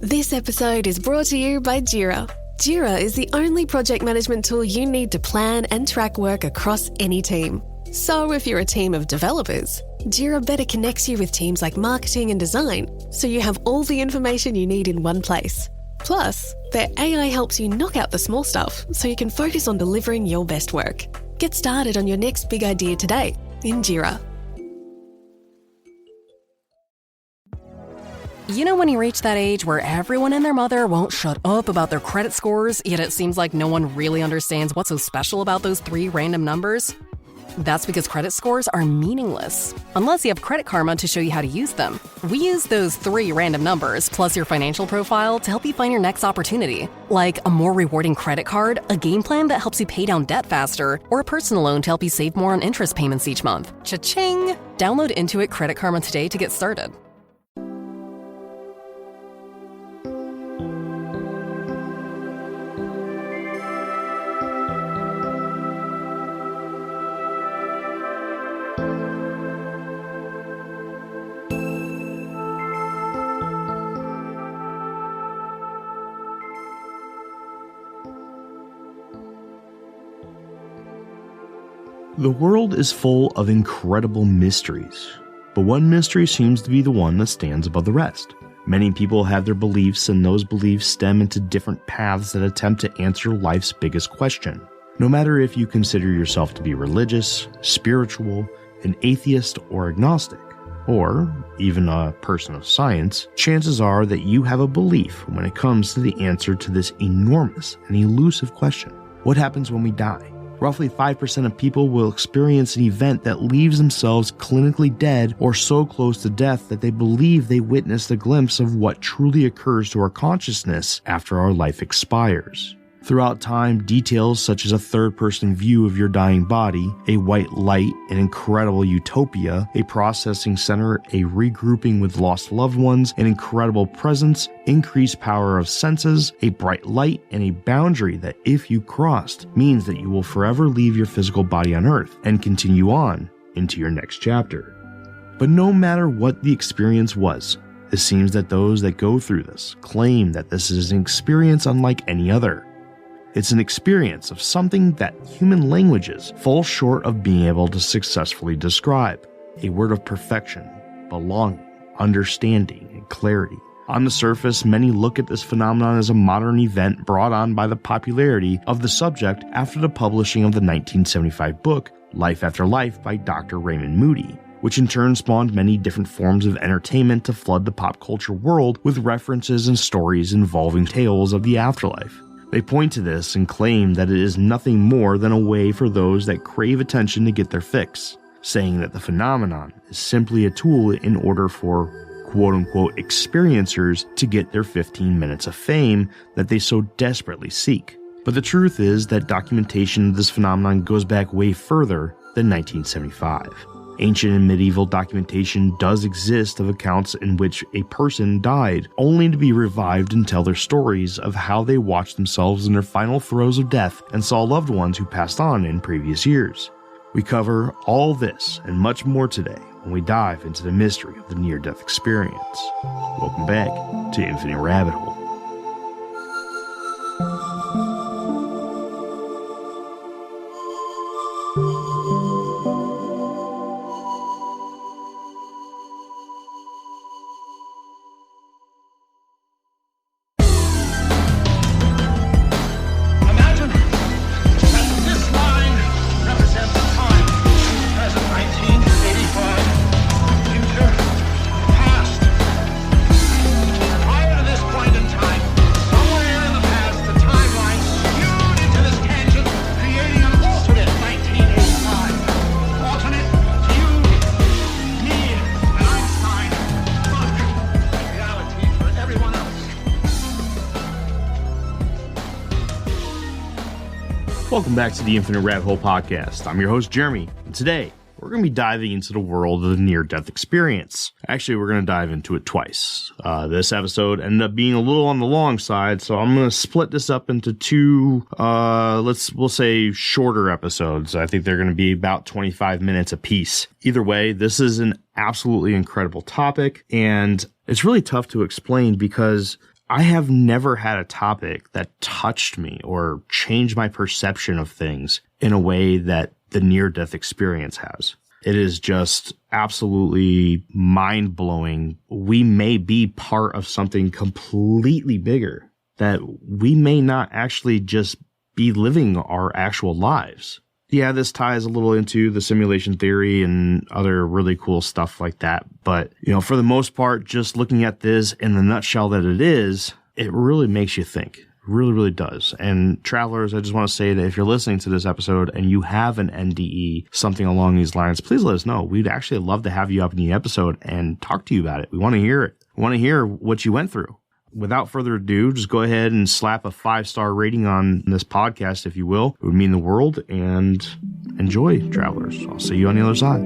This episode is brought to you by Jira. Jira is the only project management tool you need to plan and track work across any team. So if you're a team of developers, Jira better connects you with teams like marketing and design, so you have all the information you need in one place. Plus, their AI helps you knock out the small stuff so you can focus on delivering your best work. Get started on your next big idea today in Jira. You know when you reach that age where everyone and their mother won't shut up about their credit scores, yet it seems like no one really understands what's so special about those 3 random numbers? That's because credit scores are meaningless, unless you have Credit Karma to show you how to use them. We use those 3 random numbers, plus your financial profile, to help you find your next opportunity. Like a more rewarding credit card, a game plan that helps you pay down debt faster, or a personal loan to help you save more on interest payments each month. Cha-ching! Download Intuit Credit Karma today to get started. The world is full of incredible mysteries, but one mystery seems to be the one that stands above the rest. Many people have their beliefs, and those beliefs stem into different paths that attempt to answer life's biggest question. No matter if you consider yourself to be religious, spiritual, an atheist, or agnostic, or even a person of science, chances are that you have a belief when it comes to the answer to this enormous and elusive question. What happens when we die? Roughly 5% of people will experience an event that leaves themselves clinically dead or so close to death that they believe they witnessed a glimpse of what truly occurs to our consciousness after our life expires. Throughout time, details such as a third-person view of your dying body, a white light, an incredible utopia, a processing center, a regrouping with lost loved ones, an incredible presence, increased power of senses, a bright light, and a boundary that if you crossed means that you will forever leave your physical body on Earth and continue on into your next chapter. But no matter what the experience was, it seems that those that go through this claim that this is an experience unlike any other. It's an experience of something that human languages fall short of being able to successfully describe. A word of perfection, belonging, understanding, and clarity. On the surface, many look at this phenomenon as a modern event brought on by the popularity of the subject after the publishing of the 1975 book, Life After Life by Dr. Raymond Moody, which in turn spawned many different forms of entertainment to flood the pop culture world with references and stories involving tales of the afterlife. They point to this and claim that it is nothing more than a way for those that crave attention to get their fix, saying that the phenomenon is simply a tool in order for quote-unquote experiencers to get their 15 minutes of fame that they so desperately seek. But the truth is that documentation of this phenomenon goes back way further than 1975. Ancient and medieval documentation does exist of accounts in which a person died only to be revived and tell their stories of how they watched themselves in their final throes of death and saw loved ones who passed on in previous years. We cover all this and much more today when we dive into the mystery of the near-death experience. Welcome back to Infinite Rabbit Hole. Welcome back to the Infinite Rabbit Hole podcast. I'm your host, Jeremy, and today we're going to be diving into the world of the near-death experience. Actually, we're going to dive into it twice. This episode ended up being a little on the long side, so I'm going to split this up into two, we'll say shorter episodes. I think they're going to be about 25 minutes apiece. Either way, this is an absolutely incredible topic, and it's really tough to explain because I have never had a topic that touched me or changed my perception of things in a way that the near-death experience has. It is just absolutely mind-blowing. We may be part of something completely bigger, that we may not actually just be living our actual lives. Yeah, this ties a little into the simulation theory and other really cool stuff like that. But, for the most part, just looking at this in the nutshell that it is, it really makes you think. It really, really does. And travelers, I just want to say that if you're listening to this episode and you have an NDE, something along these lines, please let us know. We'd actually love to have you up in the episode and talk to you about it. We want to hear it. We want to hear what you went through. Without further ado, just go ahead and slap a 5-star rating on this podcast, if you will. It would mean the world, and enjoy, travelers. I'll see you on the other side.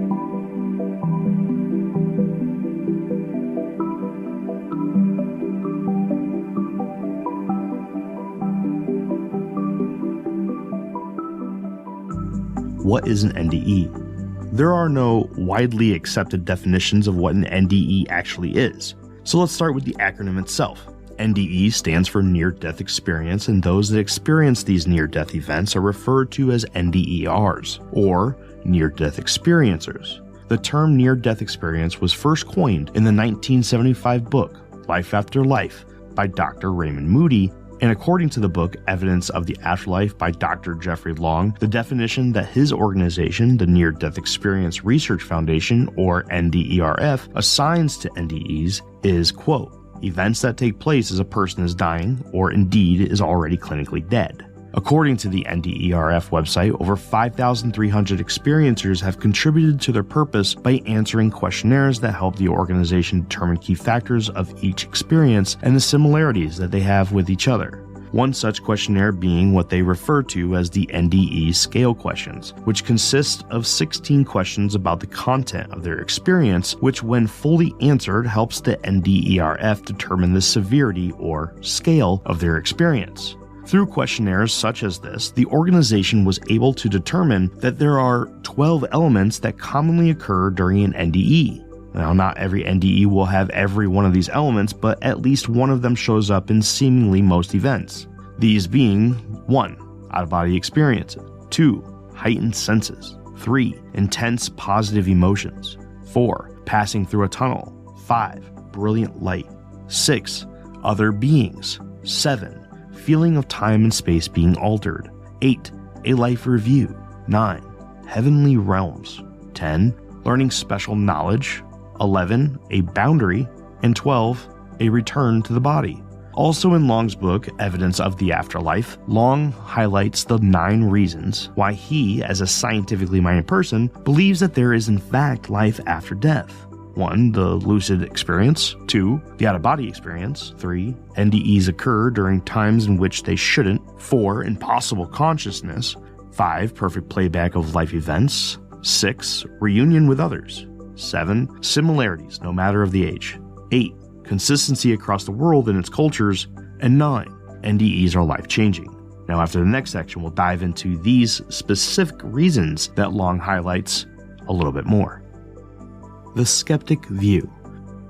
What is an NDE? There are no widely accepted definitions of what an NDE actually is. So let's start with the acronym itself. NDE stands for near-death experience, and those that experience these near-death events are referred to as NDERs, or near-death experiencers. The term near-death experience was first coined in the 1975 book, Life After Life, by Dr. Raymond Moody, and according to the book Evidence of the Afterlife by Dr. Jeffrey Long, the definition that his organization, the Near-Death Experience Research Foundation, or NDERF, assigns to NDEs is, quote, events that take place as a person is dying or indeed is already clinically dead. According to the NDERF website, over 5,300 experiencers have contributed to their purpose by answering questionnaires that help the organization determine key factors of each experience and the similarities that they have with each other. One such questionnaire being what they refer to as the NDE scale questions, which consist of 16 questions about the content of their experience, which when fully answered helps the NDERF determine the severity or scale of their experience. Through questionnaires such as this, the organization was able to determine that there are 12 elements that commonly occur during an NDE. Now, not every NDE will have every one of these elements, but at least one of them shows up in seemingly most events. These being 1. Out-of-body experiences, 2. Heightened senses, 3. Intense positive emotions, 4. Passing through a tunnel, 5. Brilliant light, 6. Other beings, 7. Feeling of time and space being altered, 8. A life review, 9. Heavenly realms, 10. Learning special knowledge, 11. A boundary, and 12. A return to the body. Also in Long's book, Evidence of the Afterlife, Long highlights the 9 reasons why he, as a scientifically minded person, believes that there is in fact life after death. 1. The lucid experience. 2. The out-of-body experience. 3. NDEs occur during times in which they shouldn't. 4. Impossible consciousness. 5. Perfect playback of life events. 6. Reunion with others. 7. Similarities, no matter of the age. 8. Consistency across the world and its cultures. And 9. NDEs are life-changing. Now, after the next section, we'll dive into these specific reasons that Long highlights a little bit more. The skeptic view.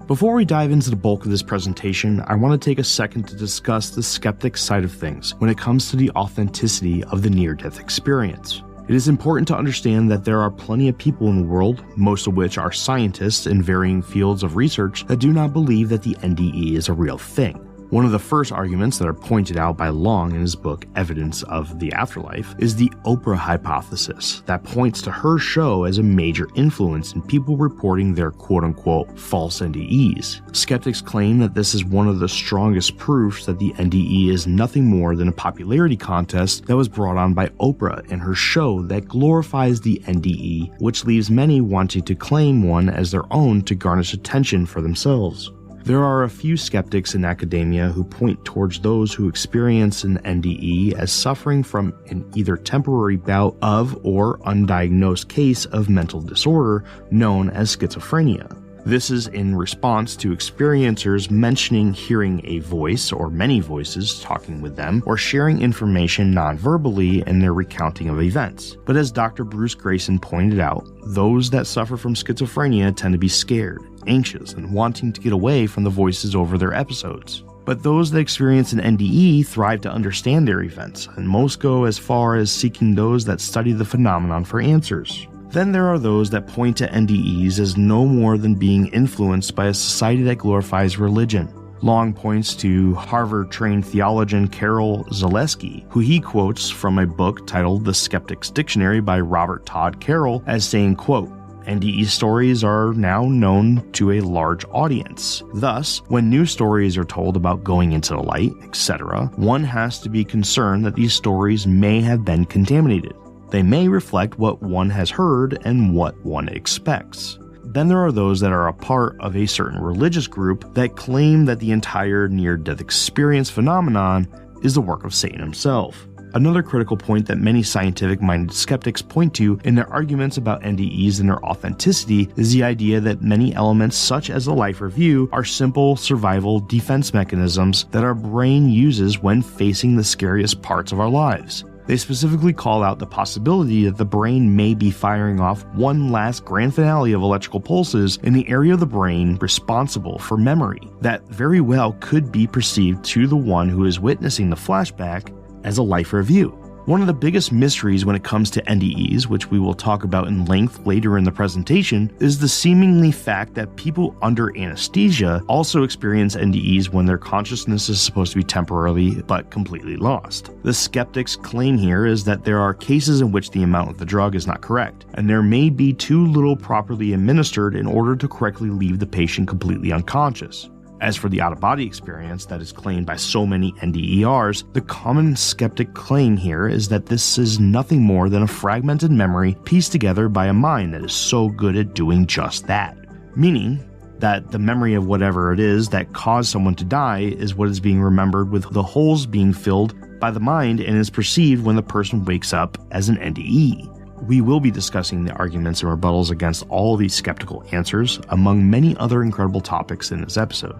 Before we dive into the bulk of this presentation, I want to take a second to discuss the skeptic side of things when it comes to the authenticity of the near-death experience. It is important to understand that there are plenty of people in the world, most of which are scientists in varying fields of research, that do not believe that the NDE is a real thing. One of the first arguments that are pointed out by Long in his book Evidence of the Afterlife is the Oprah hypothesis that points to her show as a major influence in people reporting their quote-unquote false NDEs. Skeptics claim that this is one of the strongest proofs that the NDE is nothing more than a popularity contest that was brought on by Oprah and her show that glorifies the NDE, which leaves many wanting to claim one as their own to garnish attention for themselves. There are a few skeptics in academia who point towards those who experience an NDE as suffering from an either temporary bout of or undiagnosed case of mental disorder known as schizophrenia. This is in response to experiencers mentioning hearing a voice or many voices talking with them or sharing information non-verbally in their recounting of events. But as Dr. Bruce Grayson pointed out, those that suffer from schizophrenia tend to be scared, anxious, and wanting to get away from the voices over their episodes. But those that experience an NDE thrive to understand their events, and most go as far as seeking those that study the phenomenon for answers. Then there are those that point to NDEs as no more than being influenced by a society that glorifies religion. Long points to Harvard-trained theologian Carol Zaleski, who he quotes from a book titled The Skeptic's Dictionary by Robert Todd Carroll as saying, quote, NDE stories are now known to a large audience. Thus, when new stories are told about going into the light, etc., one has to be concerned that these stories may have been contaminated. They may reflect what one has heard and what one expects. Then there are those that are a part of a certain religious group that claim that the entire near-death experience phenomenon is the work of Satan himself. Another critical point that many scientific-minded skeptics point to in their arguments about NDEs and their authenticity is the idea that many elements such as the life review are simple survival defense mechanisms that our brain uses when facing the scariest parts of our lives. They specifically call out the possibility that the brain may be firing off one last grand finale of electrical pulses in the area of the brain responsible for memory that very well could be perceived to the one who is witnessing the flashback as a life review. One of the biggest mysteries when it comes to NDEs, which we will talk about in length later in the presentation, is the seemingly fact that people under anesthesia also experience NDEs when their consciousness is supposed to be temporarily but completely lost. The skeptic's claim here is that there are cases in which the amount of the drug is not correct, and there may be too little properly administered in order to correctly leave the patient completely unconscious. As for the out-of-body experience that is claimed by so many NDERs, the common skeptic claim here is that this is nothing more than a fragmented memory pieced together by a mind that is so good at doing just that. Meaning that the memory of whatever it is that caused someone to die is what is being remembered, with the holes being filled by the mind and is perceived when the person wakes up as an NDE. We will be discussing the arguments and rebuttals against all these skeptical answers, among many other incredible topics in this episode.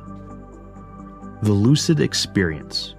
The lucid experience.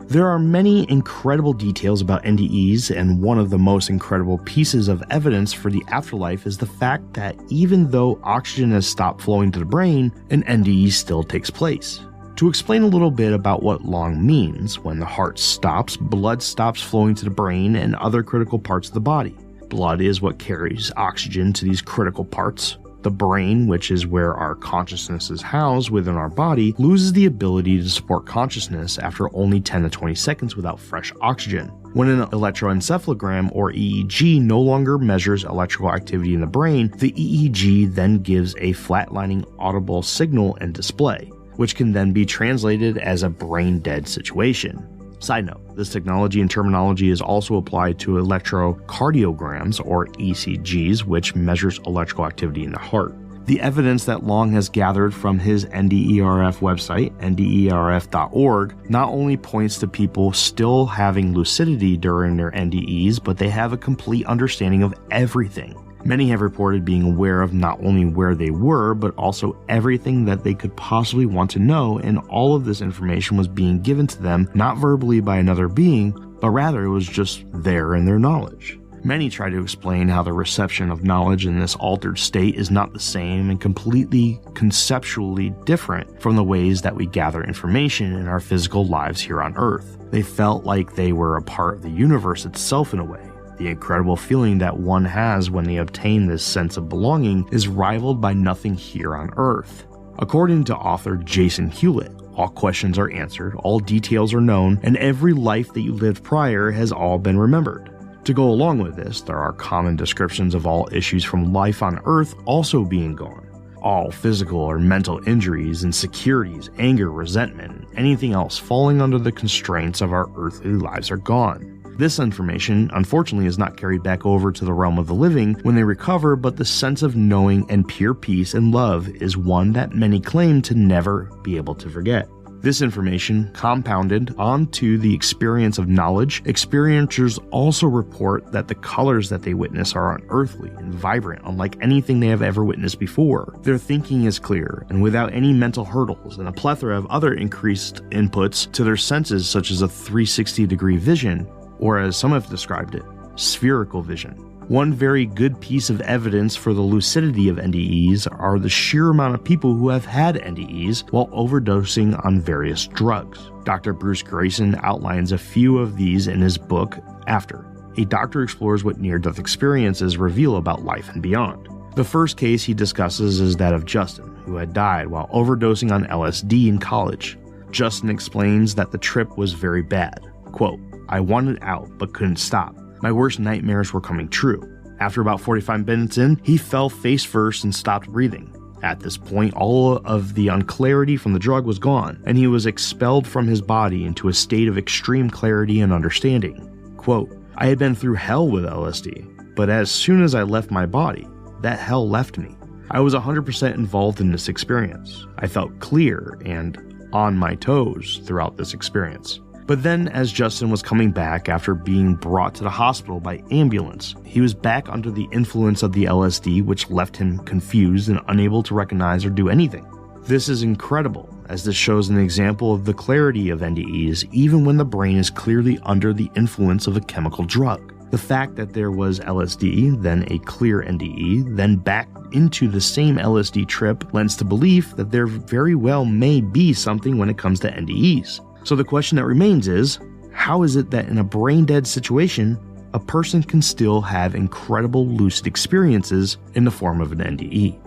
There are many incredible details about NDEs, and one of the most incredible pieces of evidence for the afterlife is the fact that even though oxygen has stopped flowing to the brain, an NDE still takes place. To explain a little bit about what long means, when the heart stops, blood stops flowing to the brain and other critical parts of the body. Blood is what carries oxygen to these critical parts. The brain, which is where our consciousness is housed within our body, loses the ability to support consciousness after only 10 to 20 seconds without fresh oxygen. When an electroencephalogram or EEG no longer measures electrical activity in the brain, the EEG then gives a flatlining audible signal and display, which can then be translated as a brain-dead situation. Side note, this technology and terminology is also applied to electrocardiograms or ECGs, which measures electrical activity in the heart. The evidence that Long has gathered from his NDERF website, nderf.org, not only points to people still having lucidity during their NDEs, but they have a complete understanding of everything. Many have reported being aware of not only where they were, but also everything that they could possibly want to know, and all of this information was being given to them not verbally by another being, but rather it was just there in their knowledge. Many try to explain how the reception of knowledge in this altered state is not the same and completely conceptually different from the ways that we gather information in our physical lives here on Earth. They felt like they were a part of the universe itself in a way. The incredible feeling that one has when they obtain this sense of belonging is rivaled by nothing here on Earth. According to author Jason Hewlett, all questions are answered, all details are known, and every life that you lived prior has all been remembered. To go along with this, there are common descriptions of all issues from life on Earth also being gone. All physical or mental injuries, insecurities, anger, resentment, and anything else falling under the constraints of our earthly lives are gone. This information, unfortunately, is not carried back over to the realm of the living when they recover, but the sense of knowing and pure peace and love is one that many claim to never be able to forget. This information, compounded onto the experience of knowledge, experiencers also report that the colors that they witness are unearthly and vibrant, unlike anything they have ever witnessed before. Their thinking is clear, and without any mental hurdles, and a plethora of other increased inputs to their senses, such as a 360-degree vision, or as some have described it, spherical vision. One very good piece of evidence for the lucidity of NDEs are the sheer amount of people who have had NDEs while overdosing on various drugs. Dr. Bruce Grayson outlines a few of these in his book, After. A doctor explores what near-death experiences reveal about life and beyond. The first case he discusses is that of Justin, who had died while overdosing on LSD in college. Justin explains that the trip was very bad. Quote, "I wanted out but couldn't stop. My worst nightmares were coming true. After about 45 minutes in, he fell face first and stopped breathing. At this point, all of the unclarity from the drug was gone, and he was expelled from his body into a state of extreme clarity and understanding. Quote, I had been through hell with LSD, but as soon as I left my body, that hell left me. I was 100% involved in this experience. I felt clear and on my toes throughout this experience. But then, as Justin was coming back after being brought to the hospital by ambulance, he was back under the influence of the LSD, which left him confused and unable to recognize or do anything. This is incredible, as this shows an example of the clarity of NDEs even when the brain is clearly under the influence of a chemical drug. The fact that there was LSD, then a clear NDE, then back into the same LSD trip lends to belief that there very well may be something when it comes to NDEs. So the question that remains is, how is it that in a brain-dead situation, a person can still have incredible lucid experiences in the form of an NDE?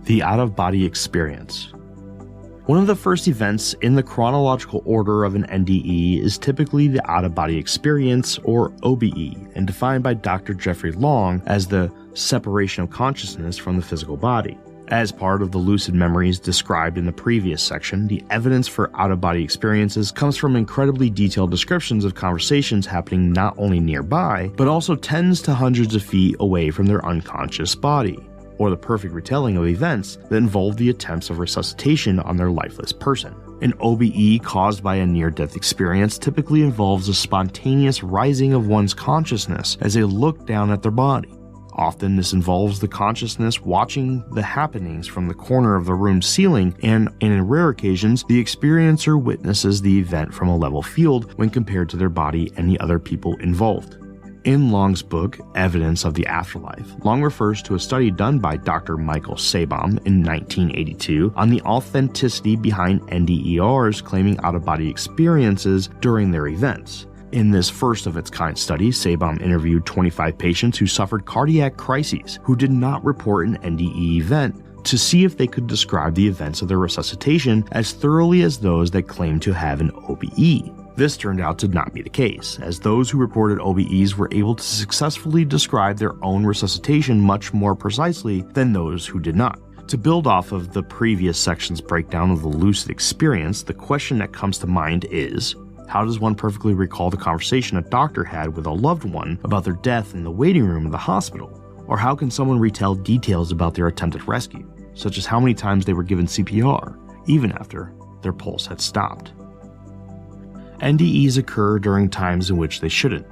The out-of-body experience. One of the first events in the chronological order of an NDE is typically the out-of-body experience, or OBE, and defined by Dr. Jeffrey Long as the separation of consciousness from the physical body. As part of the lucid memories described in the previous section, the evidence for out-of-body experiences comes from incredibly detailed descriptions of conversations happening not only nearby, but also tens to hundreds of feet away from their unconscious body, or the perfect retelling of events that involve the attempts of resuscitation on their lifeless person. An OBE caused by a near-death experience typically involves a spontaneous rising of one's consciousness as they look down at their body. Often this involves the consciousness watching the happenings from the corner of the room's ceiling, and in rare occasions, the experiencer witnesses the event from a level field when compared to their body and the other people involved. In Long's book, Evidence of the Afterlife, Long refers to a study done by Dr. Michael Sabom in 1982 on the authenticity behind NDERs claiming out-of-body experiences during their events. In this first-of-its-kind study, Sabom interviewed 25 patients who suffered cardiac crises who did not report an NDE event to see if they could describe the events of their resuscitation as thoroughly as those that claimed to have an OBE. This turned out to not be the case, as those who reported OBEs were able to successfully describe their own resuscitation much more precisely than those who did not. To build off of the previous section's breakdown of the lucid experience, the question that comes to mind is, how does one perfectly recall the conversation a doctor had with a loved one about their death in the waiting room of the hospital? Or how can someone retell details about their attempted rescue, such as how many times they were given CPR, even after their pulse had stopped? NDEs occur during times in which they shouldn't.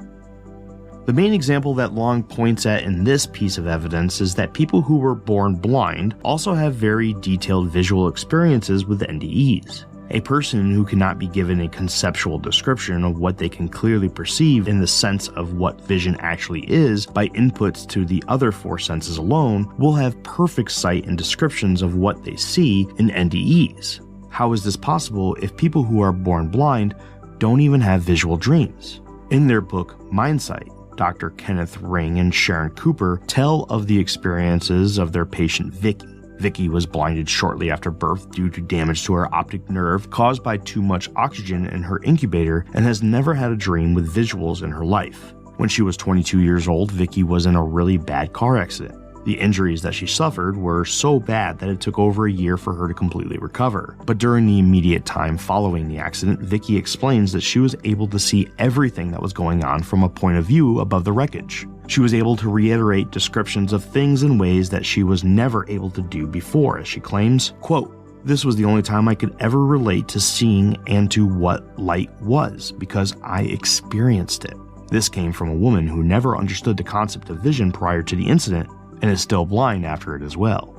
The main example that Long points at in this piece of evidence is that people who were born blind also have very detailed visual experiences with NDEs. A person who cannot be given a conceptual description of what they can clearly perceive in the sense of what vision actually is by inputs to the other four senses alone will have perfect sight and descriptions of what they see in NDEs. How is this possible if people who are born blind don't even have visual dreams? In their book, Mindsight, Dr. Kenneth Ring and Sharon Cooper tell of the experiences of their patient Vicky. Vicky was blinded shortly after birth due to damage to her optic nerve caused by too much oxygen in her incubator and has never had a dream with visuals in her life. When she was 22 years old, Vicky was in a really bad car accident. The injuries that she suffered were so bad that it took over a year for her to completely recover. But during the immediate time following the accident, Vicky explains that she was able to see everything that was going on from a point of view above the wreckage. She was able to reiterate descriptions of things in ways that she was never able to do before, as she claims, quote, "This was the only time I could ever relate to seeing and to what light was, because I experienced it." This came from a woman who never understood the concept of vision prior to the incident, and is still blind after it as well.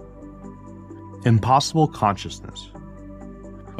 Impossible consciousness.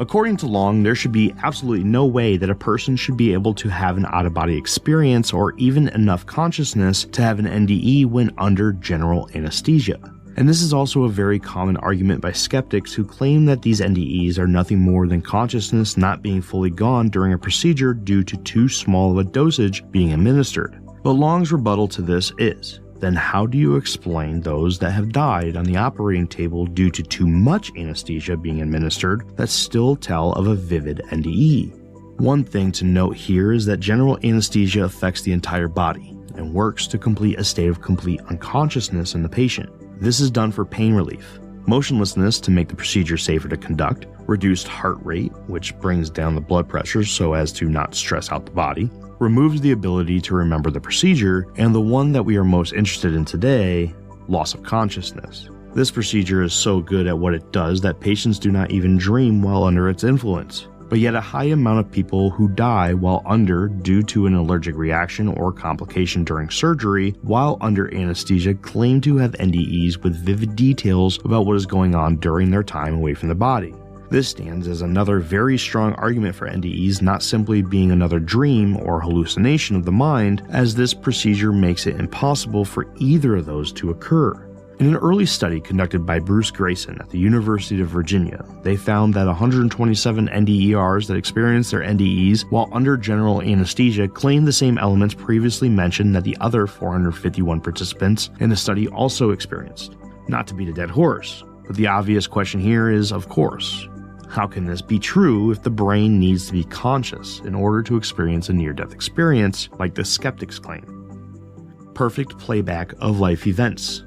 According to Long, there should be absolutely no way that a person should be able to have an out-of-body experience or even enough consciousness to have an NDE when under general anesthesia. And this is also a very common argument by skeptics who claim that these NDEs are nothing more than consciousness not being fully gone during a procedure due to too small of a dosage being administered. But Long's rebuttal to this is, then how do you explain those that have died on the operating table due to too much anesthesia being administered that still tell of a vivid NDE? One thing to note here is that general anesthesia affects the entire body and works to complete a state of complete unconsciousness in the patient. This is done for pain relief, motionlessness to make the procedure safer to conduct, reduced heart rate, which brings down the blood pressure so as to not stress out the body, removes the ability to remember the procedure, and the one that we are most interested in today, loss of consciousness. This procedure is so good at what it does that patients do not even dream while under its influence. But yet a high amount of people who die while under due to an allergic reaction or complication during surgery while under anesthesia claim to have NDEs with vivid details about what is going on during their time away from the body. This stands as another very strong argument for NDEs not simply being another dream or hallucination of the mind, as this procedure makes it impossible for either of those to occur. In an early study conducted by Bruce Grayson at the University of Virginia, they found that 127 NDERs that experienced their NDEs while under general anesthesia claimed the same elements previously mentioned that the other 451 participants in the study also experienced. Not to beat a dead horse, but the obvious question here is, of course, how can this be true if the brain needs to be conscious in order to experience a near-death experience like the skeptics claim? Perfect playback of life events.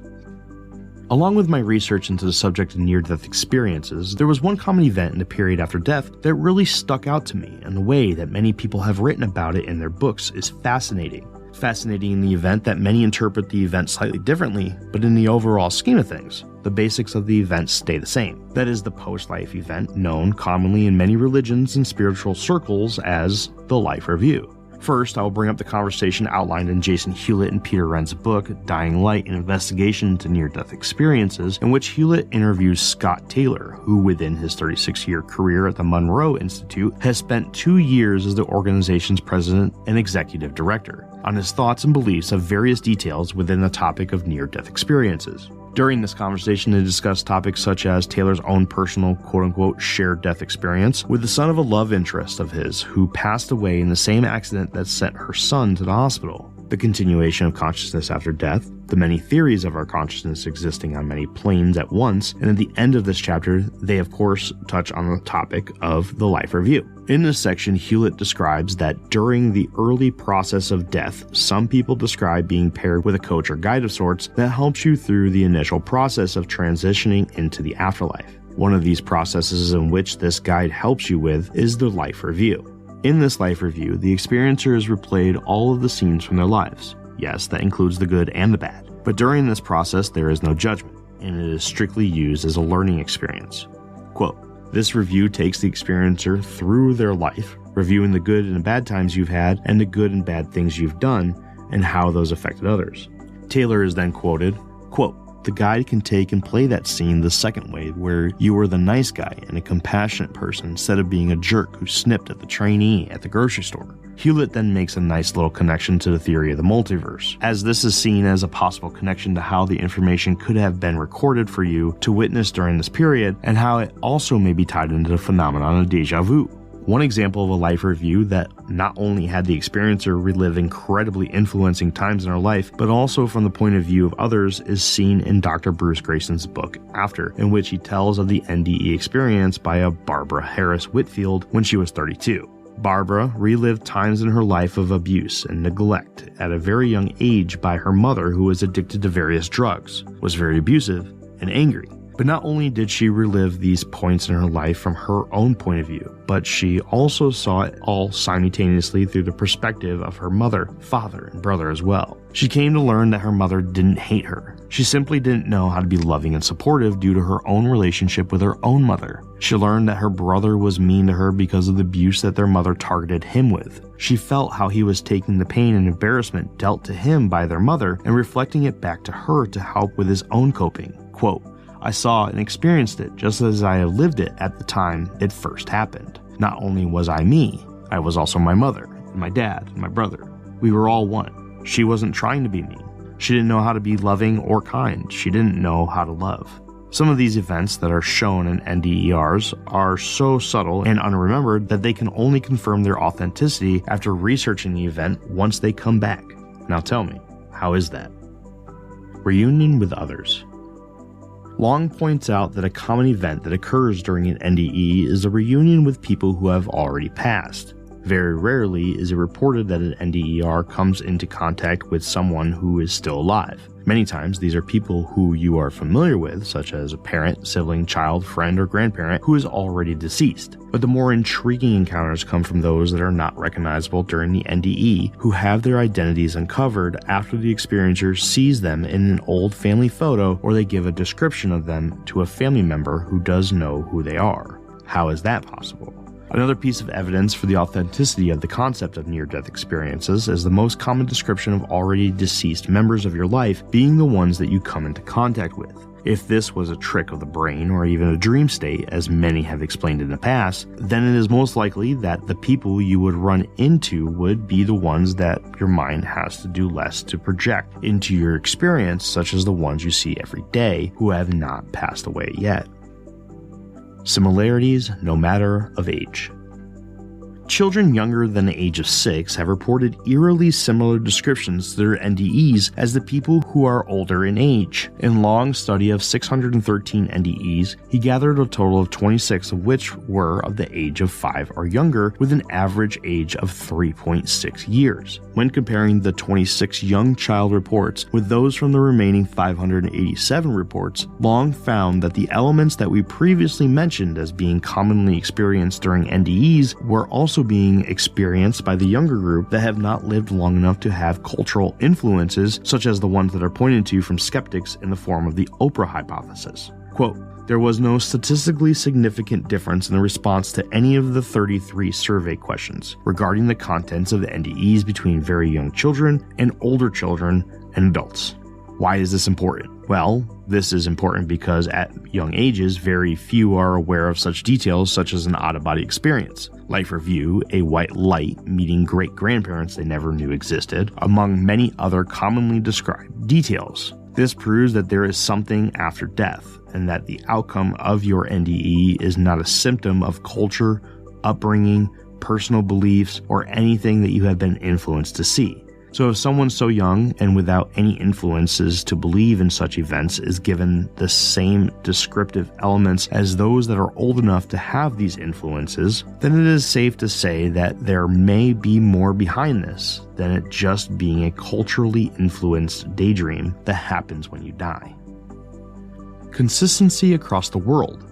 Along with my research into the subject of near-death experiences, there was one common event in the period after death that really stuck out to me, and the way that many people have written about it in their books is fascinating. Fascinating in the event that many interpret the event slightly differently, but in the overall scheme of things, the basics of the event stay the same. That is the post-life event, known commonly in many religions and spiritual circles as the life review. First, I will bring up the conversation outlined in Jason Hewlett and Peter Wren's book, Dying Light, an investigation into near-death experiences, in which Hewlett interviews Scott Taylor, who within his 36-year career at the Monroe Institute has spent 2 years as the organization's president and executive director, on his thoughts and beliefs of various details within the topic of near-death experiences. During this conversation, they discussed topics such as Taylor's own personal quote-unquote shared death experience with the son of a love interest of his who passed away in the same accident that sent her son to the hospital, the continuation of consciousness after death, the many theories of our consciousness existing on many planes at once, and at the end of this chapter, they of course touch on the topic of the life review. In this section, Hewlett describes that during the early process of death, some people describe being paired with a coach or guide of sorts that helps you through the initial process of transitioning into the afterlife. One of these processes in which this guide helps you with is the life review. In this life review, the experiencer has replayed all of the scenes from their lives. Yes, that includes the good and the bad. But during this process, there is no judgment, and it is strictly used as a learning experience. Quote, this review takes the experiencer through their life, reviewing the good and the bad times you've had and the good and bad things you've done and how those affected others. Taylor is then quoted, quote, the guide can take and play that scene the second way where you were the nice guy and a compassionate person instead of being a jerk who snipped at the trainee at the grocery store. Hewlett then makes a nice little connection to the theory of the multiverse, as this is seen as a possible connection to how the information could have been recorded for you to witness during this period, and how it also may be tied into the phenomenon of deja vu. One example of a life review that not only had the experiencer relive incredibly influencing times in her life, but also from the point of view of others is seen in Dr. Bruce Grayson's book After, in which he tells of the NDE experience by a Barbara Harris Whitfield when she was 32. Barbara relived times in her life of abuse and neglect at a very young age by her mother, who was addicted to various drugs, was very abusive, and angry. But not only did she relive these points in her life from her own point of view, but she also saw it all simultaneously through the perspective of her mother, father, and brother as well. She came to learn that her mother didn't hate her. She simply didn't know how to be loving and supportive due to her own relationship with her own mother. She learned that her brother was mean to her because of the abuse that their mother targeted him with. She felt how he was taking the pain and embarrassment dealt to him by their mother and reflecting it back to her to help with his own coping. Quote, I saw and experienced it just as I had lived it at the time it first happened. Not only was I me, I was also my mother, and my dad, and my brother. We were all one. She wasn't trying to be mean. She didn't know how to be loving or kind. She didn't know how to love. Some of these events that are shown in NDERs are so subtle and unremembered that they can only confirm their authenticity after researching the event once they come back. Now tell me, how is that? Reunion with others. Long points out that a common event that occurs during an NDE is a reunion with people who have already passed. Very rarely is it reported that an NDER comes into contact with someone who is still alive. Many times, these are people who you are familiar with, such as a parent, sibling, child, friend, or grandparent who is already deceased. But the more intriguing encounters come from those that are not recognizable during the NDE, who have their identities uncovered after the experiencer sees them in an old family photo or they give a description of them to a family member who does know who they are. How is that possible? Another piece of evidence for the authenticity of the concept of near-death experiences is the most common description of already deceased members of your life being the ones that you come into contact with. If this was a trick of the brain or even a dream state, as many have explained in the past, then it is most likely that the people you would run into would be the ones that your mind has to do less to project into your experience, such as the ones you see every day who have not passed away yet. Similarities, no matter of age. Children younger than the age of 6 have reported eerily similar descriptions to their NDEs as the people who are older in age. In Long's study of 613 NDEs, he gathered a total of 26 of which were of the age of 5 or younger, with an average age of 3.6 years. When comparing the 26 young child reports with those from the remaining 587 reports, Long found that the elements that we previously mentioned as being commonly experienced during NDEs were also being experienced by the younger group that have not lived long enough to have cultural influences, such as the ones that are pointed to from skeptics in the form of the Oprah hypothesis. Quote, "There was no statistically significant difference in the response to any of the 33 survey questions regarding the contents of the NDEs between very young children and older children and adults." Why is this important? Well, this is important because at young ages, very few are aware of such details such as an out-of-body experience. Life review, a white light meeting great-grandparents they never knew existed, among many other commonly described details. This proves that there is something after death, and that the outcome of your NDE is not a symptom of culture, upbringing, personal beliefs, or anything that you have been influenced to see. So if someone so young and without any influences to believe in such events is given the same descriptive elements as those that are old enough to have these influences, then it is safe to say that there may be more behind this than it just being a culturally influenced daydream that happens when you die. Consistency across the world.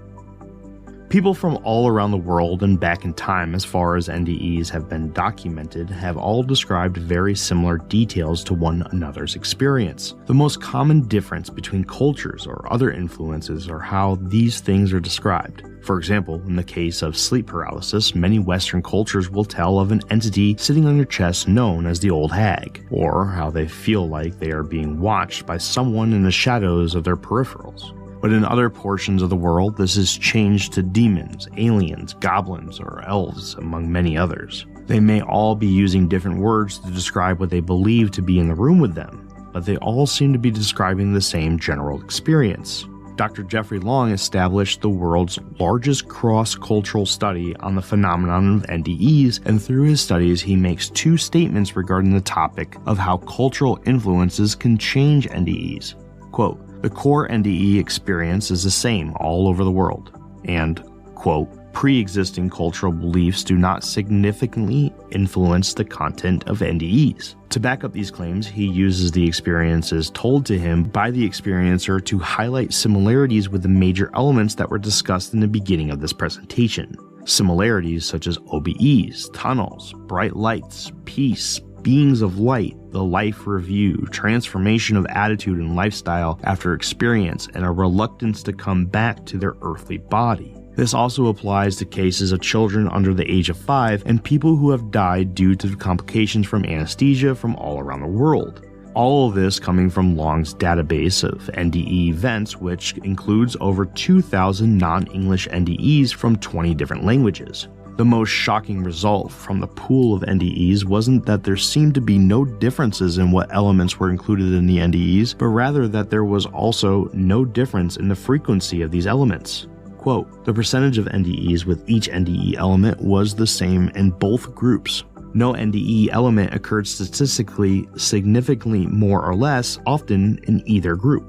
People from all around the world and back in time as far as NDEs have been documented have all described very similar details to one another's experience. The most common difference between cultures or other influences are how these things are described. For example, in the case of sleep paralysis, many Western cultures will tell of an entity sitting on your chest known as the old hag, or how they feel like they are being watched by someone in the shadows of their peripherals. But in other portions of the world, this is changed to demons, aliens, goblins, or elves, among many others. They may all be using different words to describe what they believe to be in the room with them, but they all seem to be describing the same general experience. Dr. Jeffrey Long established the world's largest cross-cultural study on the phenomenon of NDEs, and through his studies he makes two statements regarding the topic of how cultural influences can change NDEs. Quote, "The core NDE experience is the same all over the world," and, quote, "pre-existing cultural beliefs do not significantly influence the content of NDEs." To back up these claims, he uses the experiences told to him by the experiencer to highlight similarities with the major elements that were discussed in the beginning of this presentation. Similarities such as OBEs, tunnels, bright lights, peace, beings of light, the life review, transformation of attitude and lifestyle after experience, and a reluctance to come back to their earthly body. This also applies to cases of children under the age of 5 and people who have died due to complications from anesthesia from all around the world. All of this coming from Long's database of NDE events, which includes over 2,000 non-English NDEs from 20 different languages. The most shocking result from the pool of NDEs wasn't that there seemed to be no differences in what elements were included in the NDEs, but rather that there was also no difference in the frequency of these elements. Quote, the percentage of NDEs with each NDE element was the same in both groups. No NDE element occurred statistically significantly more or less often in either group.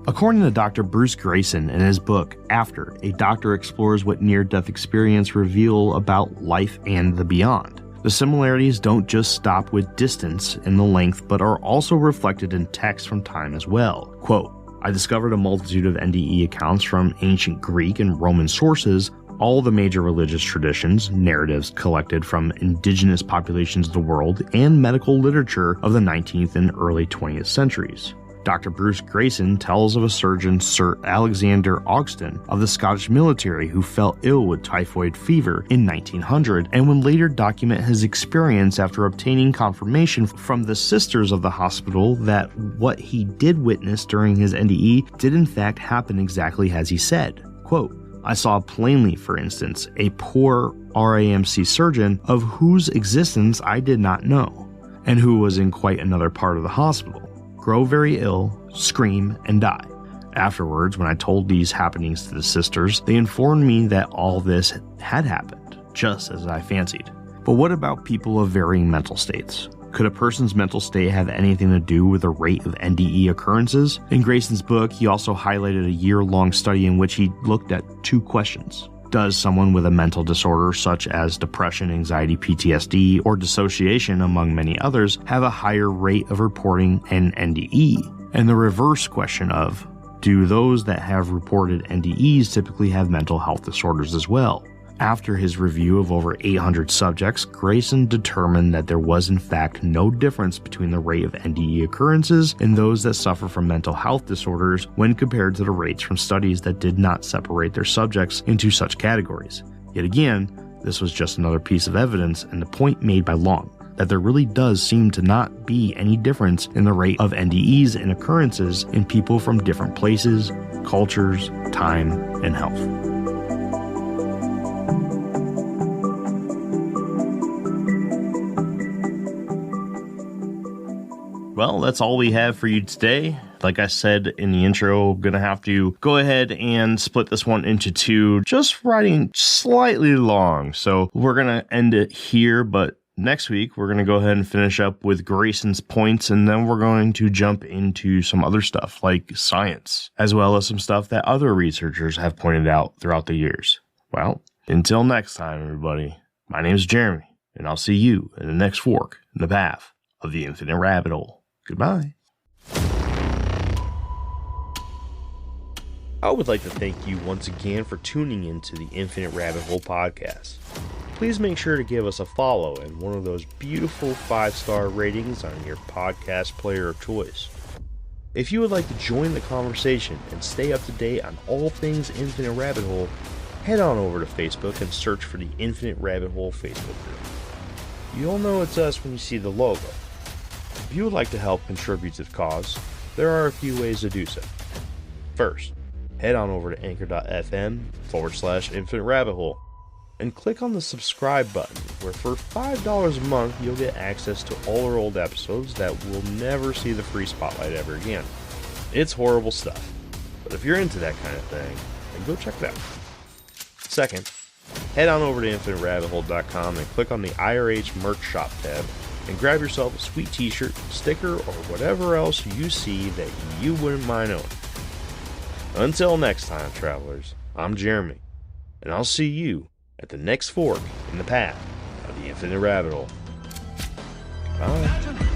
According to Dr. Bruce Grayson in his book, After, a doctor explores what near-death experience reveal about life and the beyond. The similarities don't just stop with distance in the length, but are also reflected in text from time as well. Quote, I discovered a multitude of NDE accounts from ancient Greek and Roman sources, all the major religious traditions, narratives collected from indigenous populations of the world, and medical literature of the 19th and early 20th centuries. Dr. Bruce Grayson tells of a surgeon, Sir Alexander Ogston, of the Scottish military who fell ill with typhoid fever in 1900 and would later document his experience after obtaining confirmation from the sisters of the hospital that what he did witness during his NDE did in fact happen exactly as he said. Quote, I saw plainly, for instance, a poor RAMC surgeon of whose existence I did not know, and who was in quite another part of the hospital, grow very ill, scream, and die. Afterwards, when I told these happenings to the sisters, they informed me that all this had happened, just as I fancied. But what about people of varying mental states? Could a person's mental state have anything to do with the rate of NDE occurrences? In Grayson's book, he also highlighted a year-long study in which he looked at two questions. Does someone with a mental disorder such as depression, anxiety, PTSD, or dissociation, among many others, have a higher rate of reporting an NDE? And the reverse question of, do those that have reported NDEs typically have mental health disorders as well? After his review of over 800 subjects, Grayson determined that there was in fact no difference between the rate of NDE occurrences in those that suffer from mental health disorders when compared to the rates from studies that did not separate their subjects into such categories. Yet again, this was just another piece of evidence and the point made by Long, that there really does seem to not be any difference in the rate of NDEs and occurrences in people from different places, cultures, time, and health. Well, that's all we have for you today. Like I said in the intro, I'm going to have to go ahead and split this one into two, just writing slightly long. So we're going to end it here, but next week we're going to go ahead and finish up with Grayson's points, and then we're going to jump into some other stuff like science, as well as some stuff that other researchers have pointed out throughout the years. Well, until next time, everybody, my name is Jeremy, and I'll see you in the next fork in the path of the infinite rabbit hole. Goodbye. I would like to thank you once again for tuning into the Infinite Rabbit Hole podcast. Please make sure to give us a follow and one of those beautiful 5-star ratings on your podcast player of choice. If you would like to join the conversation and stay up to date on all things Infinite Rabbit Hole, head on over to Facebook and search for the Infinite Rabbit Hole Facebook group. You'll know it's us when you see the logo. If you would like to help contribute to the cause, there are a few ways to do so. First, head on over to anchor.fm/Infinite Rabbit Hole and click on the subscribe button, where for $5 a month you'll get access to all our old episodes that will never see the free spotlight ever again. It's horrible stuff, but if you're into that kind of thing, then go check it out. Second, head on over to InfiniteRabbitHole.com and click on the IRH merch shop tab and grab yourself a sweet t-shirt, sticker, or whatever else you see that you wouldn't mind owning. Until next time, travelers, I'm Jeremy, and I'll see you at the next fork in the path of the Infinite Rabbit Hole. Bye.